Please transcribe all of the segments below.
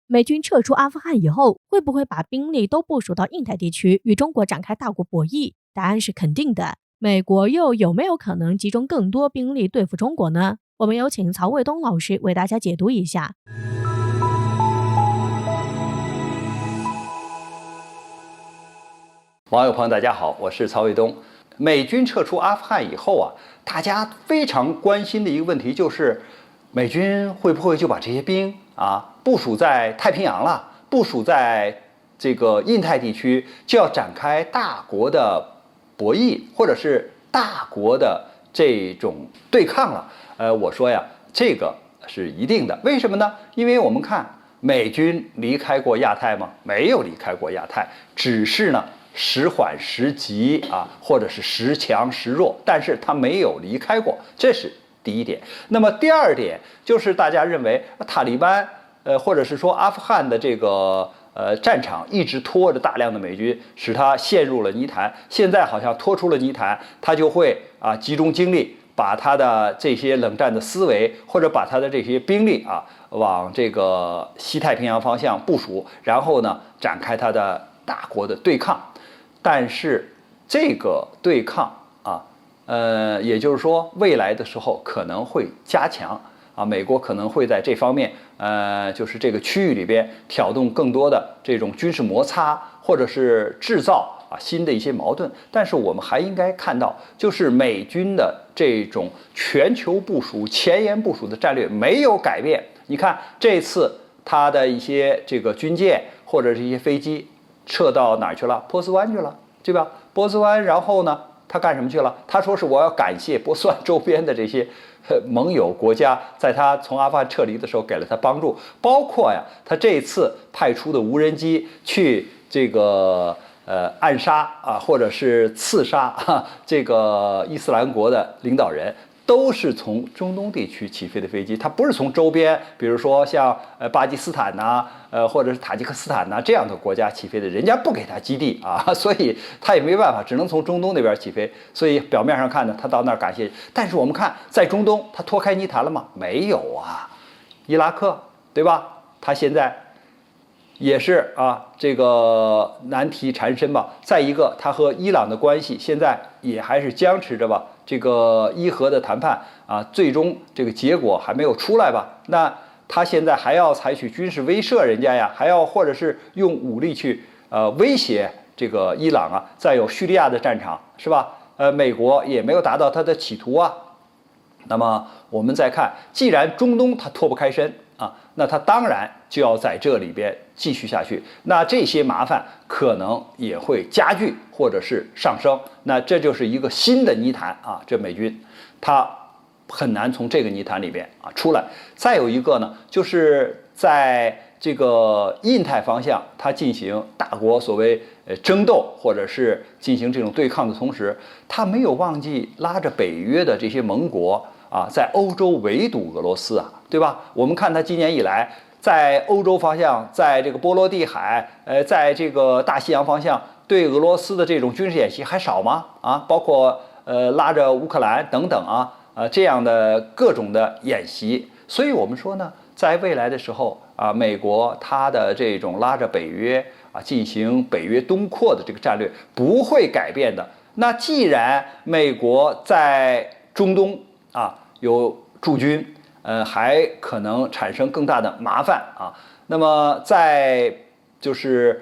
美军撤出阿富汗以后，会不会把兵力都部署到印太地区，与中国展开大国博弈？答案是肯定的。美国又有没有可能集中更多兵力对付中国呢？我们有请曹卫东老师为大家解读一下。网友朋友大家好，我是曹卫东。美军撤出阿富汗以后大家非常关心的一个问题就是，美军会不会就把这些兵部署在太平洋了，部署在这个印太地区，就要展开大国的博弈，或者是大国的这种对抗了？我说这个是一定的。为什么呢？因为我们看美军离开过亚太吗？没有离开过亚太，只是呢时缓时急或者是时强时弱，但是它没有离开过，这是第一点。那么第二点就是大家认为塔利班或者是说阿富汗的这个战场一直拖着大量的美军，使他陷入了泥潭。现在好像拖出了泥潭，他就会集中精力，把他的这些冷战的思维，或者把他的这些兵力往这个西太平洋方向部署，然后呢展开他的大国的对抗。但是这个对抗也就是说未来的时候可能会加强美国可能会在这方面就是这个区域里边挑动更多的这种军事摩擦，或者是制造新的一些矛盾。但是我们还应该看到，就是美军的这种全球部署、前沿部署的战略没有改变。你看这次他的一些这个军舰或者是一些飞机撤到哪儿去了？波斯湾去了，对吧？波斯湾，然后呢，他干什么去了？他说是我要感谢波斯湾周边的这些盟友国家，在他从阿富汗撤离的时候给了他帮助，包括他这次派出的无人机去这个暗杀或者是刺杀这个伊斯兰国的领导人。都是从中东地区起飞的飞机，它不是从周边，比如说像巴基斯坦或者是塔吉克斯坦这样的国家起飞的，人家不给他基地所以他也没办法，只能从中东那边起飞。所以表面上看呢，他到那儿感谢，但是我们看在中东，他脱开泥潭了吗？没有伊拉克对吧？他现在也是这个难题缠身吧。再一个，他和伊朗的关系现在也还是僵持着吧。这个伊核的谈判最终这个结果还没有出来吧？那他现在还要采取军事威慑人家还要或者是用武力去威胁这个伊朗再有叙利亚的战场是吧？美国也没有达到他的企图那么我们再看，既然中东他脱不开身那他当然就要在这里边继续下去，那这些麻烦可能也会加剧或者是上升，那这就是一个新的泥潭这美军他很难从这个泥潭里边出来。再有一个呢，就是在这个印太方向，他进行大国所谓争斗或者是进行这种对抗的同时，他没有忘记拉着北约的这些盟国在欧洲围堵俄罗斯对吧？我们看他今年以来在欧洲方向，在这个波罗的海在这个大西洋方向对俄罗斯的这种军事演习还少吗？包括拉着乌克兰等等这样的各种的演习。所以我们说呢，在未来的时候美国它的这种拉着北约进行北约东扩的这个战略不会改变的。那既然美国在中东有驻军，还可能产生更大的麻烦那么在就是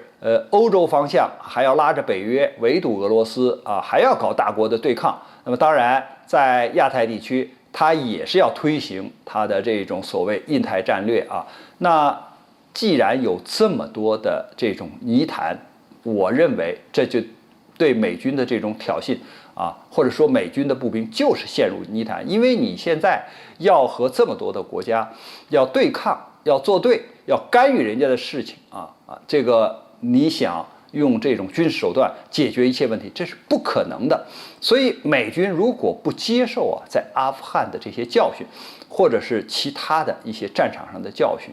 欧洲方向还要拉着北约围堵俄罗斯还要搞大国的对抗。那么当然在亚太地区，它也是要推行它的这种所谓印太战略那既然有这么多的这种泥潭，我认为这就对美军的这种挑衅或者说美军的步兵就是陷入泥潭。因为你现在要和这么多的国家要对抗，要作对，要干预人家的事情这个你想用这种军事手段解决一切问题，这是不可能的。所以美军如果不接受在阿富汗的这些教训，或者是其他的一些战场上的教训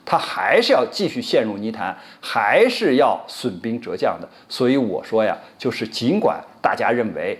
他还是要继续陷入泥潭，还是要损兵折将的。所以我说就是尽管大家认为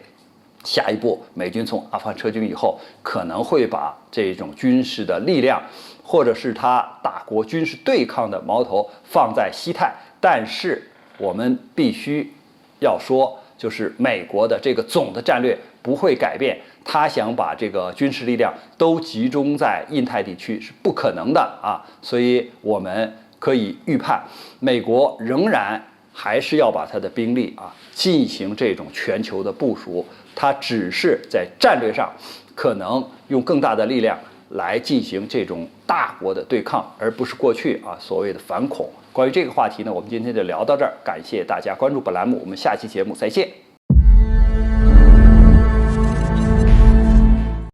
下一步美军从阿富汗撤军以后，可能会把这种军事的力量或者是他大国军事对抗的矛头放在西太，但是我们必须要说，就是美国的这个总的战略不会改变，他想把这个军事力量都集中在印太地区是不可能的啊，所以我们可以预判，美国仍然还是要把他的兵力进行这种全球的部署，他只是在战略上可能用更大的力量来进行这种大国的对抗，而不是过去所谓的反恐。关于这个话题呢，我们今天就聊到这儿，感谢大家关注本栏目，我们下期节目再见。